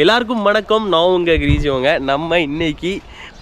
எல்லாருக்கும் வணக்கம். நான் உங்கள் கிரீஜிவங்க. நம்ம இன்னைக்கு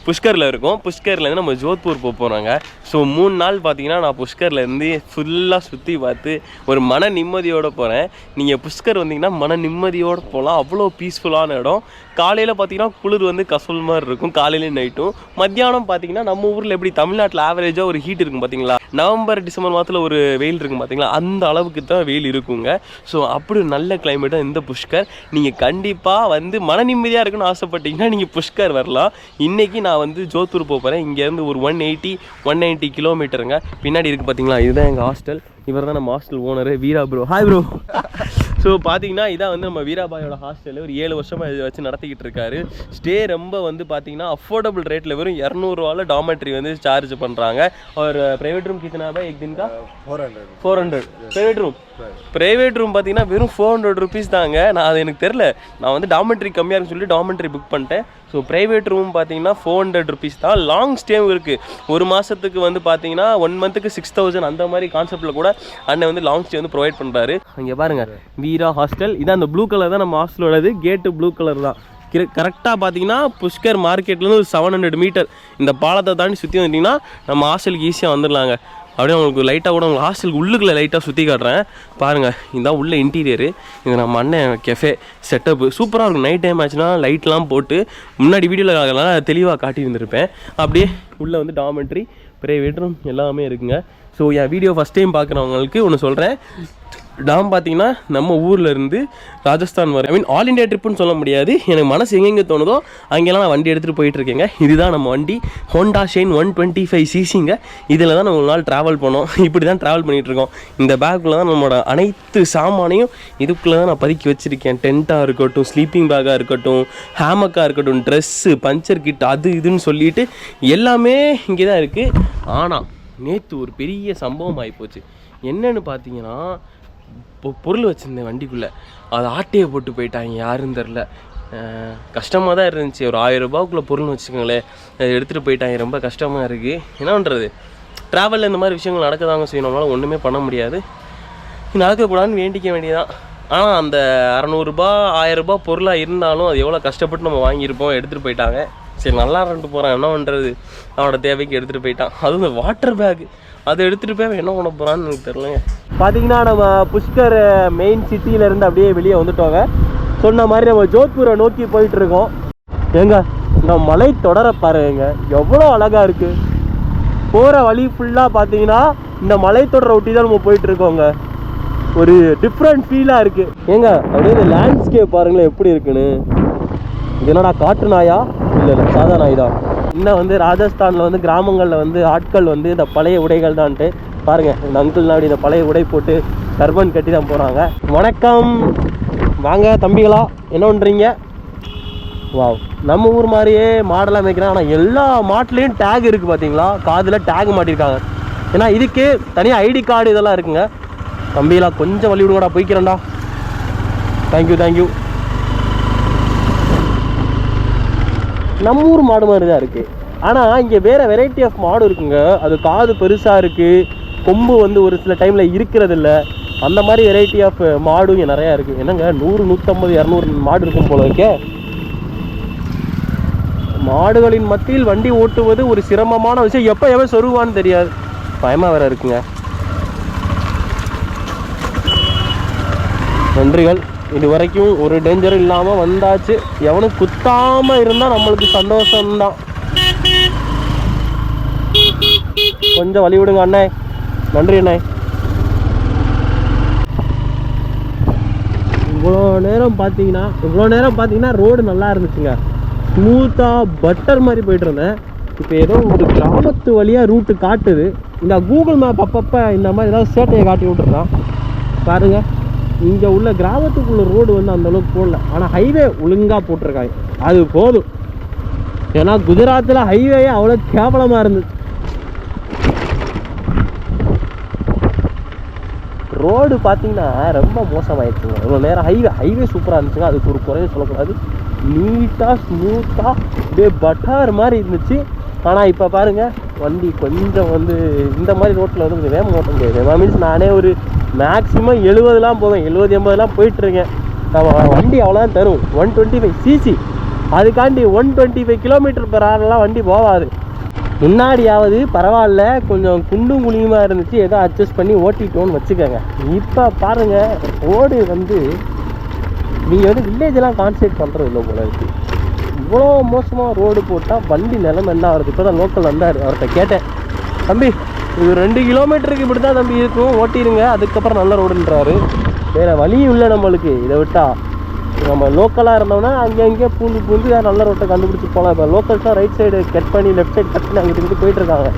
புஷ்கரில் இருக்கோம். புஷ்கர்லேருந்து நம்ம ஜோத்பூர் போகிறாங்க. ஸோ 3 நாள் பார்த்தீங்கன்னா நான் புஷ்கர்லேருந்து ஃபுல்லாக சுற்றி பார்த்து ஒரு மன நிம்மதியோடு போகிறேன். நீங்கள் புஷ்கர் வந்தீங்கன்னா மன நிம்மதியோடு போகலாம். அவ்வளோ பீஸ்ஃபுல்லான இடம். காலையில் பார்த்தீங்கன்னா குளிர் வந்து கசல் மாதிரி இருக்கும், காலையிலையும் நைட்டும். மத்தியானம் பார்த்தீங்கன்னா நம்ம ஊரில் எப்படி தமிழ்நாட்டில் ஆவரேஜாக ஒரு ஹீட் இருக்கும் பார்த்தீங்களா, நவம்பர் டிசம்பர் மாதத்தில் ஒரு வெயில் இருக்கும் பார்த்தீங்களா, அந்த அளவுக்கு தான் வெயில் இருக்குங்க. ஸோ அப்படி நல்ல கிளைமேட்டாக இந்த புஷ்கர். நீங்கள் கண்டிப்பாக வந்து மன நிம்மதியாக இருக்குன்னு ஆசைப்பட்டீங்கன்னா நீங்கள் புஷ்கர் வரலாம். இன்றைக்கி நான் வந்து ஜோத்பூர் போகிறேன். இங்கேருந்து ஒரு 180-190 கிலோமீட்டருங்க. பின்னாடி இருக்குது பார்த்தீங்களா, இதுதான் எங்கள் ஹாஸ்டல். இவர் தான் நம்ம ஹாஸ்டல் ஓனரு, வீரா ப்ரோ. Hi bro. ஸோ பார்த்தீங்கன்னா இதான் வந்து நம்ம வீராபாயோட ஹாஸ்டல். ஒரு 7 வருஷமாக இதை வச்சு நடத்திக்கிட்டு இருக்காரு. ஸ்டே ரொம்ப வந்து பார்த்தீங்கன்னா அஃபோர்டபுள் ரேட்டில் வெறும் 200 டாமெட்ரி வந்து சார்ஜ் பண்ணுறாங்க. ஒரு ப்ரைவேட் ரூம் கித்தனா பை एक दिन का 400 ப்ரைவேட் ரூம் பார்த்தீங்கன்னா வெறும் 400 rupees தாங்க. நான் அது எனக்கு தெரில, நான் வந்து டாமெட்ரி கம்மியாக இருக்குன்னு சொல்லி டாமெட்ரி புக் பண்ணிட்டேன். ஸோ ப்ரைவேட் ரூம் பார்த்தீங்கன்னா 400 rupees தான். லாங் ஸ்டேவும் இருக்குது. ஒரு மாதத்துக்கு வந்து பார்த்தீங்கன்னா 1 மந்த்துக்கு 6000 அந்த மாதிரி கான்செப்டில் கூட அண்ணன் வந்து லாங் ஸ்டே வந்து ப்ரொவைட் பண்ணுறாரு. அங்கே பாருங்கள், வீரா ஹாஸ்டல். இதான் அந்த ப்ளூ கலர் தான் நம்ம ஹாஸ்டலோடது. கேட்டு ப்ளூ கலர் தான். கரெக்டாக பார்த்தீங்கன்னா புஷ்கர் மார்க்கெட்லேருந்து ஒரு 700 மீட்டர் இந்த பாலத்தை தாண்டி சுற்றி வந்தீங்கன்னா நம்ம ஹாஸ்டலுக்கு ஈஸியாக வந்துடலாங்க. அப்படியே உங்களுக்கு லைட்டாக கூட உங்களுக்கு ஹாஸ்டலுக்கு உள்ளுக்குள்ளே லைட்டாக சுற்றி காட்டுறேன் பாருங்கள். இதுதான் உள்ள இன்டீரியரு. இது நம்ம அண்ணன் கெஃபே செட்டப்பு சூப்பராக இருக்கும். நைட் டைம் ஆச்சுன்னா லைட்லாம் போட்டு முன்னாடி வீடியோவில் தெளிவாக காட்டி வந்துருப்பேன். அப்படியே உள்ளே வந்து டாமெட்ரி ப்ரைவேட் ரூம் எல்லாமே இருக்குங்க. ஸோ என் வீடியோ ஃபஸ்ட் டைம் பார்க்குறவங்களுக்கு ஒன்று சொல்கிறேன். நான் பார்த்தீங்கன்னா நம்ம ஊரில் இருந்து ராஜஸ்தான் வர, ஆல் இண்டியா ட்ரிப்புன்னு சொல்ல முடியாது. எனக்கு மனசு எங்கெங்கே தோணுதோ அங்கெல்லாம் நான் வண்டி எடுத்துகிட்டு போயிட்டுருக்கேங்க. இதுதான் நம்ம வண்டி, ஹோண்டா ஷைன் 125cc. இதில் தான் நம்ம ஒரு நாள் ட்ராவல் பண்ணோம். இப்படி தான் ட்ராவல் பண்ணிகிட்ருக்கோம். இந்த பேக்குள்ளே தான் நம்மளோட அனைத்து சாமானையும் இதுக்குள்ளே தான் நான் பதுக்கி வச்சுருக்கேன். டென்ட்டாக இருக்கட்டும், ஸ்லீப்பிங் பேக்காக இருக்கட்டும், ஹேமக்காக இருக்கட்டும், ட்ரெஸ்ஸு, பஞ்சர் கிட், அது இதுன்னு சொல்லிட்டு எல்லாமே இங்கே தான் இருக்குது. ஆனால் நேற்று ஒரு பெரிய சம்பவம் ஆகிப்போச்சு. என்னென்னு பார்த்தீங்கன்னா, பொருள் வச்சுருந்தேன் வண்டிக்குள்ளே, அதை ஆட்டையை போட்டு போயிட்டாங்க, யாருன்னு தெரில. கஷ்டமாக தான் இருந்துச்சு. ஒரு 1000 ரூபாய்க்குள்ளே பொருள்னு வச்சுக்கோங்களேன், அதை எடுத்துகிட்டு போயிட்டாங்க. ரொம்ப கஷ்டமாக இருக்குது. என்ன பண்ணுறது, ட்ராவலில் இந்த மாதிரி விஷயங்கள் நடக்கதாங்க செய்யணும். நம்மளால் ஒன்றுமே பண்ண முடியாது. நடக்கக்கூடாதுன்னு வேண்டிக்க வேண்டியதான். ஆனால் அந்த 600 ரூபா 1000 ரூபா பொருளாக இருந்தாலும் அது எவ்வளோ கஷ்டப்பட்டு நம்ம வாங்கியிருப்போம். எடுத்துகிட்டு போயிட்டாங்க. சரி, நல்லா இருந்துட்டு போகிறான், என்ன பண்ணுறது, அவனோட தேவைக்கு எடுத்துகிட்டு போயிட்டான். அதுவும் இந்த வாட்டர் பேக், அதை எடுத்துகிட்டு போய் என்ன பண்ண போகிறான்னு எனக்கு தெரிலங்க. பார்த்தீங்கன்னா நம்ம புஷ்கர் மெயின் சிட்டியிலேருந்து அப்படியே வெளியே வந்துட்டோங்க. சொன்ன மாதிரி நம்ம ஜோத்பூரை நோக்கி போயிட்டுருக்கோம். ஏங்க இந்த மலை தொடர பாருங்க, எவ்வளோ அழகாக இருக்குது. போகிற வழி ஃபுல்லாக பார்த்தீங்கன்னா இந்த மலை தொடரை ஒட்டி தான் நம்ம போயிட்டுருக்கோங்க. ஒரு டிஃப்ரெண்ட் ஃபீலாக இருக்குது. ஏங்க அப்படியே இந்த லேண்ட்ஸ்கேப் பாருங்களேன் எப்படி இருக்குன்னு. இது என்னடா காட்டு நாயா? இல்லை சாதா நாய் தான். இன்னும் வந்து ராஜஸ்தானில் வந்து கிராமங்களில் வந்து ஆட்கள் வந்து இந்த பழைய உடைகள் தான்ட்டு பாருங்கள். இந்த அங்கிள்லாம் அப்படி இந்த பழைய உடை போட்டு டர்பன் கட்டி தான் போகிறாங்க. வணக்கம், வாங்க தம்பிகளா, என்ன பண்ணுறீங்க? வாவ், நம்ம ஊர் மாதிரியே மாடலாக மேய்க்கிறேன். ஆனால் எல்லா மாட்டிலையும் டேக் இருக்குது பார்த்தீங்களா, காதில் டேக் மாட்டியிருக்காங்க. ஏன்னா இதுக்கு தனியாக ஐடி கார்டு இதெல்லாம் இருக்குங்க. தம்பிகளா கொஞ்சம் வழி விடுங்கடா, போய்க்கிறேன்டா. தேங்க்யூ. நம்ம ஊர் மாடு மாதிரி தான் இருக்குது. ஆனால் இங்கே வேறு வெரைட்டி ஆஃப் மாடு இருக்குங்க. அது காது பெருசாக இருக்குது, கொம்பு வந்து ஒரு சில டைமில் இருக்கிறதில்ல. அந்த மாதிரி வெரைட்டி ஆஃப் மாடும் இங்கே நிறையா இருக்குது. என்னங்க 100, 150, 200 மாடு இருக்கும் போல இருக்கே. மாடுகளின் மத்தியில் வண்டி ஓட்டுவது ஒரு சிரமமான விஷயம். எப்போ எவன் சொருவான்னு தெரியாது, பயமாக வேறு இருக்குங்க. நன்றிகள், இது வரைக்கும் ஒரு டேஞ்சரும் இல்லாமல் வந்தாச்சு. எவனும் குத்தாமல் இருந்தால் நம்மளுக்கு சந்தோஷம்தான். கொஞ்சம் வழி விடுங்க அண்ணே. நன்றி அண்ணே. இவ்வளோ நேரம் பார்த்தீங்கன்னா ரோடு நல்லா இருந்துச்சுங்க. ஸ்மூத்தாக பட்டர் மாதிரி போயிட்டு இருந்தேன். இப்போ ஏதோ ஒரு கிராமத்து வழியாக ரூட்டு காட்டுது. இந்த கூகுள் மேப் அப்பப்போ இந்த மாதிரி ஏதாவது சேட்டையை காட்டி விட்டுருக்கான் பாருங்கள். இங்கே உள்ள கிராமத்துக்குள்ள ரோடு வந்து அந்தளவுக்கு போடல, ஆனால் ஹைவே ஒழுங்காக போட்டிருக்காங்க. அது போதும். ஏன்னா குஜராத்தில் ஹைவே அவ்வளோ கேவலமாக இருந்தது. ரோடு பார்த்தீங்கன்னா ரொம்ப மோசமாயிடுச்சுங்க. இவ்வளோ நேரம் ஹைவே சூப்பராக இருந்துச்சுங்க, அதுக்கு ஒரு குறையும் சொல்லக்கூடாது. நீட்டாக ஸ்மூத்தாக அப்படியே பட்டர் மாதிரி இருந்துச்சு. ஆனால் இப்போ பாருங்கள், வண்டி கொஞ்சம் வந்து இந்த மாதிரி ரோட்டில் வந்து கொஞ்சம் வேகம் ஓட்ட முடியாது. மீன்ஸ் நானே ஒரு மேக்ஸிமம் 70 போவேன், 70-80 போயிட்டுருக்கேன். நம்ம வண்டி அவ்வளோதான் தரும் 125 சிசி. அதுக்காண்டி 125 km/h வண்டி போகாது. முன்னாடியாவது பரவாயில்ல, கொஞ்சம் குண்டும் குழியுமா இருந்துச்சு, ஏதோ அட்ஜஸ்ட் பண்ணி ஓட்டிட்டோன்னு வச்சுக்கோங்க. இப்போ பாருங்கள், ரோடு வந்து நீங்கள் வந்து வில்லேஜெலாம் கான்சன்ட்ரேட் பண்ணுறது இல்லை போல இருக்குது. இவ்வளோ மோசமாக ரோடு போட்டால் வண்டி நிலைமை என்ன ஆகுது? இப்போ தான் லோக்கல் வந்தார், அவர்கிட்ட கேட்டேன், தம்பி இது 2 கிலோமீட்டருக்கு இப்படி தான் தம்பி இருக்கும், ஓட்டிடுங்க, அதுக்கப்புறம் நல்ல ரோடுன்றாரு. வேறு வழியும் இல்லை நம்மளுக்கு. இதை விட்டால் நம்ம லோக்கலாக இருந்தோம்னா அங்கங்கே பூந்து நல்ல ரோட்டை கண்டுபிடிச்சி போகலாம். இப்போ லோக்கல்ஸ்லாம் ரைட் சைடு கட் பண்ணி லெஃப்ட் சைடு கட் பண்ணி அங்கிட்டு இங்கிட்டு போயிட்டுருக்காங்க.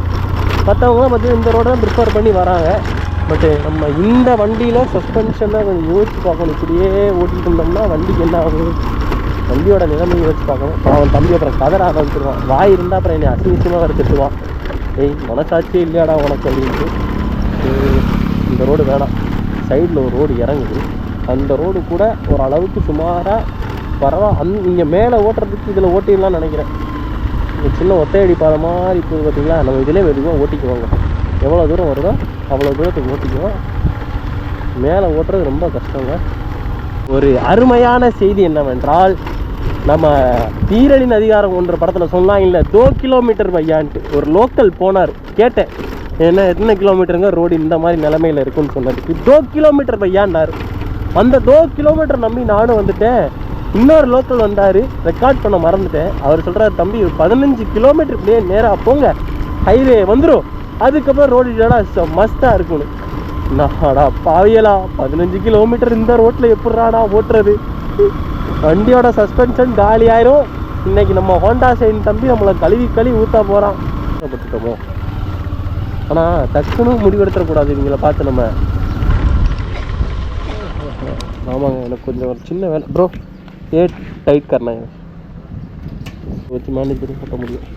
மற்றவங்களாம் பார்த்தீங்கன்னா இந்த ரோடை தான் ப்ரிஃபர் பண்ணி வராங்க. பட்டு நம்ம இந்த வண்டியில் சஸ்பென்ஷனாக கொஞ்சம் யோசிச்சு பார்க்கணும். இப்படியே ஓட்டிகிட்டு இருந்தோம்னா வண்டிக்கு என்ன ஆகும், வண்டியோட நிலைமையை யோசிச்சு பார்க்கணும். அவன் தம்பி அப்புறம் கதற ஆரம்பிச்சிருவான். வாய் இருந்தால் அப்புறம் என்னை அசிங்கமாக வர திட்டுவான். ஏய் மனசாட்சியே இல்லையாடா உனக்கு அப்படின்ட்டு. இந்த ரோடு வேணாம். சைடில் ஒரு ரோடு இறங்குது, அந்த ரோடு கூட ஓரளவுக்கு சுமாராக பரவாயில்ல. இங்கே மேலே ஓட்டுறதுக்கு இதில் ஓட்டிடலாம்னு நினைக்கிறேன். இந்த சின்ன ஒத்தையடி பாதை மாதிரி இருக்குது பார்த்தீங்களா, நம்ம இதிலே மெதுவாக ஓட்டிக்குவாங்க. எவ்வளோ தூரம் வருதோ அவ்வளோ தூரத்துக்கு ஓட்டிக்குவோம். மேலே ஓட்டுறது ரொம்ப கஷ்டங்க. ஒரு அருமையான செய்தி என்னவென்றால், நம்ம தீரனின் அதிகாரம் ஒன்ற படத்தில் சொன்னாங்க இல்லை, 2 கிலோமீட்டர் பையான்ட்டு ஒரு லோக்கல் போனார். கேட்டேன், என்ன எத்தனை கிலோமீட்டருங்க ரோடு இந்த மாதிரி நிலைமையில் இருக்குன்னு சொன்னதுக்கு 2 கிலோமீட்டர் பையான்னார். அந்த 2 கிலோமீட்டர் நம்பி நானும் வந்துட்டேன். இன்னொரு லோக்கல் வந்தார், ரெக்கார்ட் பண்ண மறந்துட்டேன். அவர் சொல்கிறார், தம்பி ஒரு 15 கிலோமீட்டர் இப்படியே நேராக போங்க, ஹைவே வந்துடும், அதுக்கப்புறம் ரோடு இல்லைடா மஸ்ட்டாக இருக்கும்னு. நாடா பாவியலா, 15 கிலோமீட்டர் இந்த ரோட்டில் எப்படிறாடா ஓட்டுறது? வண்டியோட சஸ்பென்ஷன் காலி ஆயிரும். இன்னைக்கு நம்ம ஹோண்டா சைன் தம்பி நம்மளை கழுவி ஊற்ற போகிறான். பட்டுட்டோமோ. ஆனால் டக்குன்னு முடிவெடுத்துடக்கூடாது இவங்களை பார்த்து நம்ம. ஆமாங்க, எனக்கு கொஞ்சம் ஒரு சின்ன வேலை ப்ரோ, ஏ டைட் கர்னா வச்சு மேனேஜ் பண்ணி போட்ட முடியும்.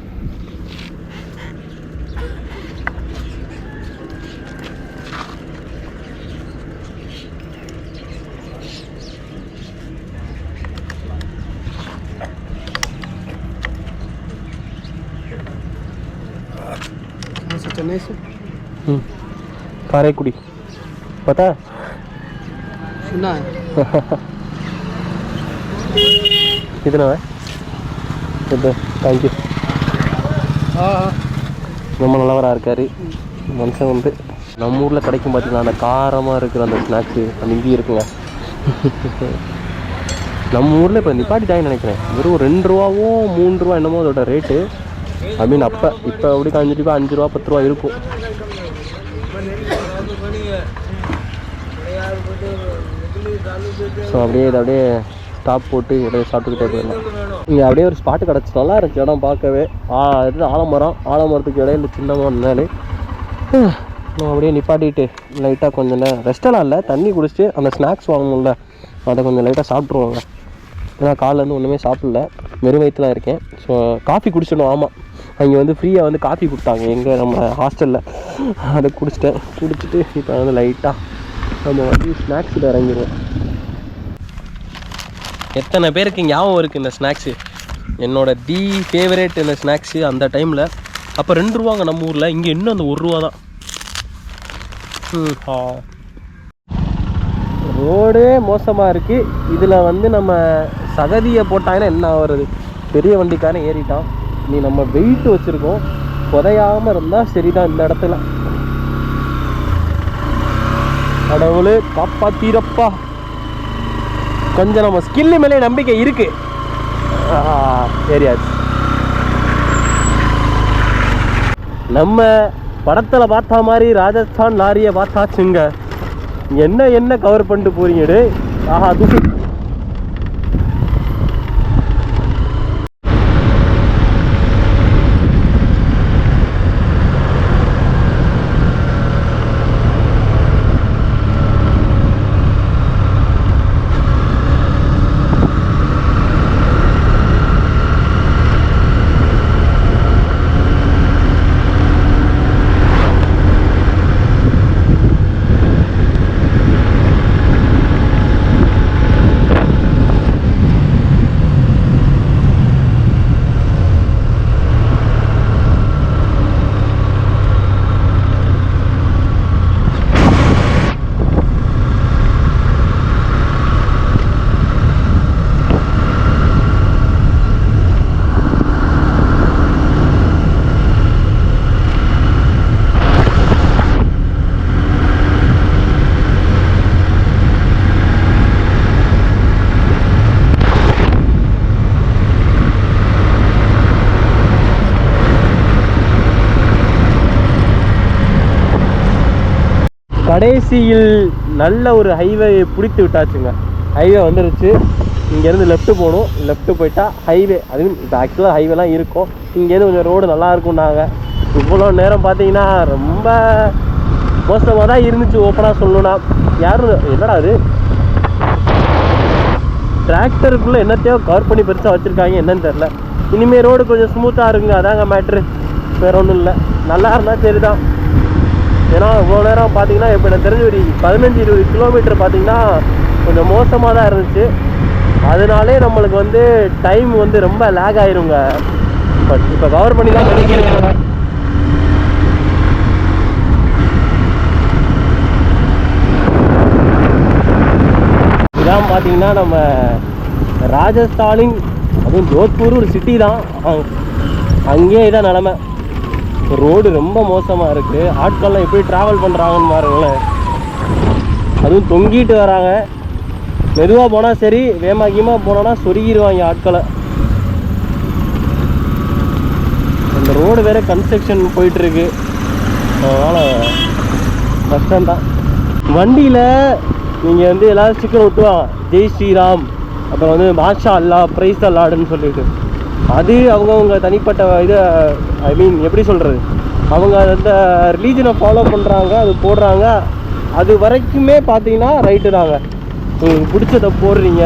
चेन्नई से कारेकुड़ी पता है? सुना है। कितना है? தேங்க்யூ. ரொம்ப நல்லவராக இருக்கார் மனுஷன். வந்து நம்ம ஊரில் கிடைக்கும் பார்த்தீங்கன்னா அந்த காரமாக இருக்கிற அந்த ஸ்நாக்ஸு அந்த இங்கேயும் இருக்குங்க. நம்ம ஊரில் இப்போ நிப்பாட்டிட்டாங்கன்னு நினைக்கிறேன். வெறும் 2 ரூபாவோ 3 ரூபா என்னமோ அதோட ரேட்டு. ஐ மீன் இப்போ அப்படி 5 ரூபா 5 ரூபா 10 ரூபா இருக்கும். ஸோ அப்படியே ஸ்டாப் போட்டு அப்படியே சாப்பிட்டுக்கிட்டே போயிடலாம். இங்கே அப்படியே ஒரு ஸ்பாட்டு கிடச்சி நல்லா இருந்துச்சு இடம் பார்க்கவே. இது ஆலமரத்துக்கு இடையில சின்னமாக இருந்தாலே நம்ம அப்படியே நிப்பாட்டிட்டு லைட்டாக கொஞ்சம் நேரம் ரெஸ்டெல்லாம் இல்லை, தண்ணி குடிச்சிட்டு அந்த ஸ்நாக்ஸ் வாங்கணும்ல அதை கொஞ்சம் லைட்டாக சாப்பிட்ருவாங்க. ஏன்னா காலையிலேருந்து ஒன்றுமே சாப்பிடல, வெறும் வயிற்றுலாம் இருக்கேன். ஸோ காஃபி குடிச்சிடணும். ஆமாம், அங்கே வந்து ஃப்ரீயாக வந்து காஃபி கொடுத்தாங்க எங்கள் நம்ம ஹாஸ்டலில். அதை குடிச்சிட்டு இப்போ வந்து லைட்டாக நம்ம வந்து ஸ்நாக்ஸில் இறங்கிடுவோம். எத்தனை பேருக்கு ஞாபகம் இருக்குது இந்த ஸ்நாக்ஸு? என்னோடய ஃபேவரேட் இந்த ஸ்நாக்ஸு அந்த டைமில். அப்போ 2 ரூபாங்க நம்ம ஊரில், இங்கே இன்னும் அந்த 1 ரூபா தான். ரோடே மோசமாக இருக்குது. இதில் வந்து நம்ம சகதியை போட்டாங்கன்னா என்ன ஆகுறது? பெரிய வண்டிக்காரன் ஏறிட்டான். நீ நம்ம வெயிட் வச்சுருக்கோம், புதையாமல் இருந்தால் சரிதான். இந்த இடத்துல கடவுளே காப்பாத்தீரப்பா. கொஞ்சம் நம்ம ஸ்கில்லு மேலே நம்பிக்கை இருக்கு. ஏரியாச்சு நம்ம படத்தில் பார்த்தா மாதிரி ராஜஸ்தான் லாரியை பார்த்தாச்சுங்க. என்ன கவர் பண்ணிட்டு போறீங்க? ஆஹா தூசி. கடைசியில் நல்ல ஒரு ஹைவே பிடித்து விட்டாச்சுங்க. ஹைவே வந்துருச்சு. இங்கேருந்து லெஃப்ட்டு போகணும். லெஃப்ட்டு போயிட்டா ஹைவே. அதுவும் இப்போ ஆக்சுவலாக ஹைவேலாம் இருக்கும். இங்கேருந்து கொஞ்சம் ரோடு நல்லா இருக்கும்னாங்க. இவ்வளோ நேரம் பார்த்தீங்கன்னா ரொம்ப மோசமாக தான் இருந்துச்சு. ஓப்பனாக சொல்லணும்னா யாரும் என்னடா அது டிராக்டருக்குள்ளே என்னத்தையோ கவர் பண்ணி பெருசாக வச்சுருக்காங்க என்னன்னு தெரில. இனிமேல் ரோடு கொஞ்சம் ஸ்மூத்தாக இருக்குங்க. அதாங்க மேட்ரு, வேறு ஒன்றும் இல்லை. நல்லா இருந்தால் சரி தான். ஏன்னா இவ்வளோ நேரம் பார்த்தீங்கன்னா இப்போ எனக்கு தெரிஞ்ச ஒரு 15-20 கிலோமீட்டர் பார்த்தீங்கன்னா கொஞ்சம் மோசமாக தான் இருந்துச்சு. அதனாலே நம்மளுக்கு வந்து டைம் வந்து ரொம்ப லேக் ஆயிருங்க. பட் இப்போ கவர் பண்ணி தான் கிடைக்கிறேன். இதான் பார்த்தீங்கன்னா நம்ம ராஜஸ்தானின், அதுவும் ஜோத்பூர் ஒரு சிட்டி தான். அங்கேயே இதான் நிலமை. ரோடு ரொம்ப மோசமாக இருக்குது. ஆட்கள்லாம் எப்படி ட்ராவல் பண்ணுறாங்கன்னு பாருங்களேன். அதுவும் தொங்கிட்டு வராங்க. மெதுவாக போனால் சரி, வேகமாக போனோன்னா சொருகிடுவாங்க ஆட்களை. அந்த ரோடு வேறு கன்ஸ்ட்ரக்ஷன் போயிட்டுருக்கு. அதனால் கஷ்டம்தான். வண்டியில் நீங்கள் வந்து எல்லோரும் ஸ்டிக்கர் ஒட்டுவாங்க, ஜெய் ஸ்ரீராம், அப்புறம் வந்து மாஷா அல்லா, பிரைஸ் அல்லாடுன்னு சொல்லிட்டு. அது அவங்கவுங்க தனிப்பட்ட இது, ஐ மீன் எப்படி சொல்கிறது, அவங்க அந்த ரிலீஜனை ஃபாலோ பண்ணுறாங்க, அது போடுறாங்க. அது வரைக்குமே பார்த்தீங்கன்னா ரைட்டு தாங்க, உங்களுக்கு பிடிச்சதை போடுறீங்க.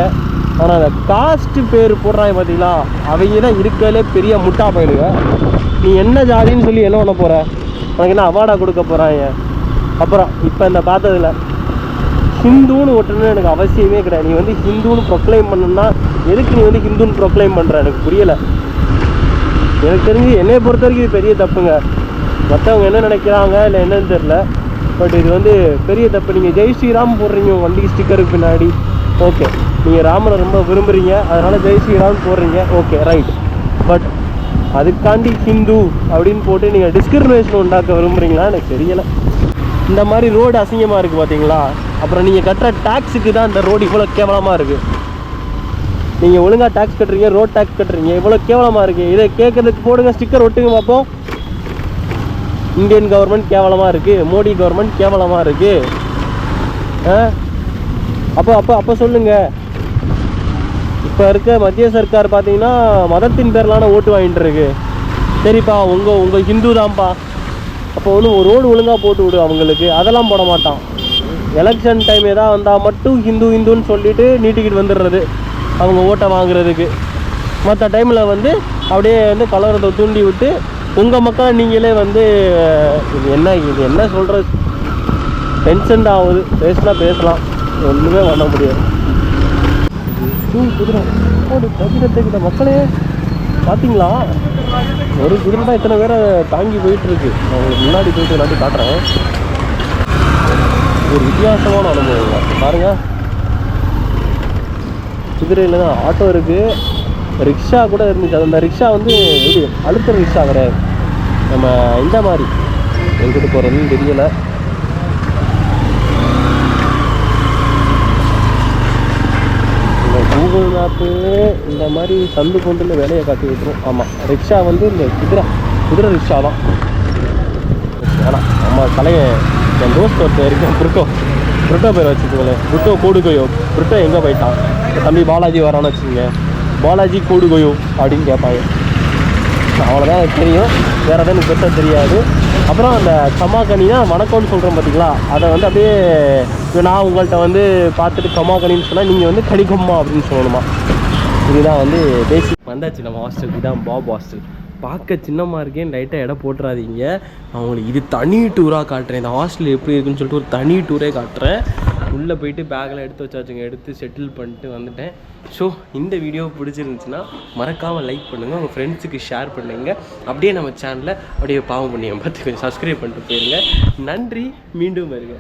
ஆனால் அந்த காஸ்ட்டு பேர் போடுறாங்க பார்த்தீங்களா, அவங்க தான் இருக்கிறதுலே பெரிய முட்டா பயிலுங்க. நீ என்ன ஜாதின்னு சொல்லி என்ன பண்ண போகிற, உனக்கு என்ன அவார்டாக கொடுக்க போகிறாங்க. அப்புறம் இப்போ இந்த பார்த்ததில் ஹிந்துன்னு ஓட்டணும்னு எனக்கு அவசியமே கிடையாது. நீ வந்து ஹிந்துன்னு ப்ரொக்ளைம் பண்ணணும்னா எதுக்கு நீ வந்து ஹிந்துன்னு ப்ரொக்ளைம் பண்ணுற, எனக்கு புரியலை. எனக்கு தெரிஞ்சு என்னை பொறுத்த வரைக்கும் இது பெரிய தப்புங்க. மற்றவங்க என்ன நினைக்கிறாங்க இல்லை என்னன்னு தெரில, பட் இது வந்து பெரிய தப்பு. நீங்கள் ஜெய் ஸ்ரீராம் போடுறீங்க உங்கள் வண்டிக்கு ஸ்டிக்கருக்கு பின்னாடி, ஓகே. நீங்கள் ராமனை ரொம்ப விரும்புகிறீங்க, அதனால் ஜெய் ஸ்ரீராம் போடுறீங்க, ஓகே ரைட். பட் அதுக்காண்டி ஹிந்து அப்படின்னு போட்டு நீங்கள் டிஸ்கிரிமினேஷன் உண்டாக்க விரும்புகிறீங்களா, எனக்கு தெரியலை. இந்த மாதிரி ரோடு அசிங்கமாக இருக்குது பார்த்தீங்களா. அப்புறம் நீங்கள் கட்டுற டேக்ஸுக்கு தான் இந்த ரோடு இவ்வளோ கேவலமாக இருக்குது. நீங்கள் ஒழுங்காக டேக்ஸ் கட்டுறீங்க, ரோட் டேக்ஸ் கட்டுறீங்க, இவ்வளோ கேவலமாக இருக்குது. இதை கேட்குறதுக்கு போடுங்க, ஸ்டிக்கர் ஒட்டுங்க பார்ப்போம். இந்தியன் கவர்மெண்ட் கேவலமாக இருக்குது, மோடி கவர்மெண்ட் கேவலமாக இருக்குது. அப்போ சொல்லுங்கள். இப்போ இருக்க மத்திய சர்க்கார் பார்த்தீங்கன்னா மதத்தின் பேர்லான ஓட்டு வாங்கிட்டு இருக்கு. சரிப்பா, உங்கள் ஹிந்து தான்ப்பா, அப்போ வந்து ஒரு ரோடு ஒழுங்காக போட்டு விடு அவங்களுக்கு. அதெல்லாம் போட மாட்டான். எலெக்ஷன் டைம் எதாவது வந்தால் மட்டும் ஹிந்துன்னு சொல்லிட்டு நீட்டிக்கிட்டு வந்துடுறது அவங்க ஓட்டை வாங்குறதுக்கு. மற்ற டைமில் வந்து அப்படியே வந்து கலவரத்தை தூண்டி விட்டு உங்கள் மக்களை நீங்களே வந்து இது என்ன சொல்கிற, டென்ஷன் ஆகுது. பேசலாம், ஒன்றுமே பண்ண முடியாது. குதிரை ஒரு கட்டிடத்துக்கிட்ட மக்களே பார்த்தீங்களா, ஒரு குதிரை தான் இத்தனை பேரை தாங்கி போயிட்டுருக்கு. நான் உங்களுக்கு முன்னாடி போயிட்டு எல்லாத்தையும் காட்டுறேன். ஒரு வித்தியாசமான அனுபவம் பாருங்கள். குதிரையில் தான் ஆட்டோ இருக்குது, ரிக்ஷா கூட இருந்துச்சு. அந்த ரிக்ஷா வந்து இது அழுத்துற ரிக்ஷா கிடையாது, நம்ம இந்த மாதிரி எங்கிட்டு போகிறதுன்னு தெரியலை. கூகுள் மேப்பு இந்த மாதிரி சந்து கொண்டுல வேலையை காட்டி விட்டுரும். ஆமாம், ரிக்ஷா வந்து இந்த குதிரை ரிக்ஷா தான். ஆனால் நம்ம தலையை என் தோஸ்ட் ஒருத்தர் இருக்கேன், புருட்டோ பேர் வச்சுக்கோங்களேன். புருட்டோ கோடுகோயோ, புருட்டோ எங்கே போயிட்டான், தம்பி பாலாஜி வரான்னு வச்சுக்கோங்க, பாலாஜி கோடுகோயோ அப்படின்னு கேட்பாங்க. அவ்வளோதான் எனக்கு தெரியும், வேறு எதாவது எனக்கு பெருசாக தெரியாது. அப்புறம் அந்த கமாக்கனினா வணக்கம்னு சொல்கிறோம் பார்த்தீங்களா, அதை வந்து அப்படியே நான் உங்கள்கிட்ட வந்து பார்த்துட்டு கமாக்கனின்னு சொன்னால் நீங்கள் வந்து கடிக்கம்மா அப்படின்னு சொல்லணுமா. இதுதான் வந்து பேசிக். வந்தாச்சு நம்ம ஹாஸ்டல். இதுதான் பாப் ஹாஸ்டல். பார்க்க சின்னமாக இருக்கேன், லைட்டாக இடம் போட்டுறாதீங்க. அவங்களுக்கு இது தனி டூராக காட்டுறேன். இந்த ஹாஸ்டல் எப்படி இருக்குன்னு சொல்லிட்டு ஒரு தனி டூரே காட்டுறேன். உள்ளே போயிட்டு பேக்கில் எடுத்து வச்சாச்சுங்க, எடுத்து செட்டில் பண்ணிட்டு வந்துட்டேன். ஸோ இந்த வீடியோ பிடிச்சிருந்துச்சுன்னா மறக்காமல் லைக் பண்ணுங்கள், உங்கள் ஃப்ரெண்ட்ஸுக்கு ஷேர் பண்ணுங்கள். அப்படியே நம்ம சேனலை அப்படியே பாவம் பண்ணிங்க பார்த்து கொஞ்சம் சப்ஸ்கிரைப் பண்ணிட்டு போயிருங்க. நன்றி, மீண்டும் வருங்க.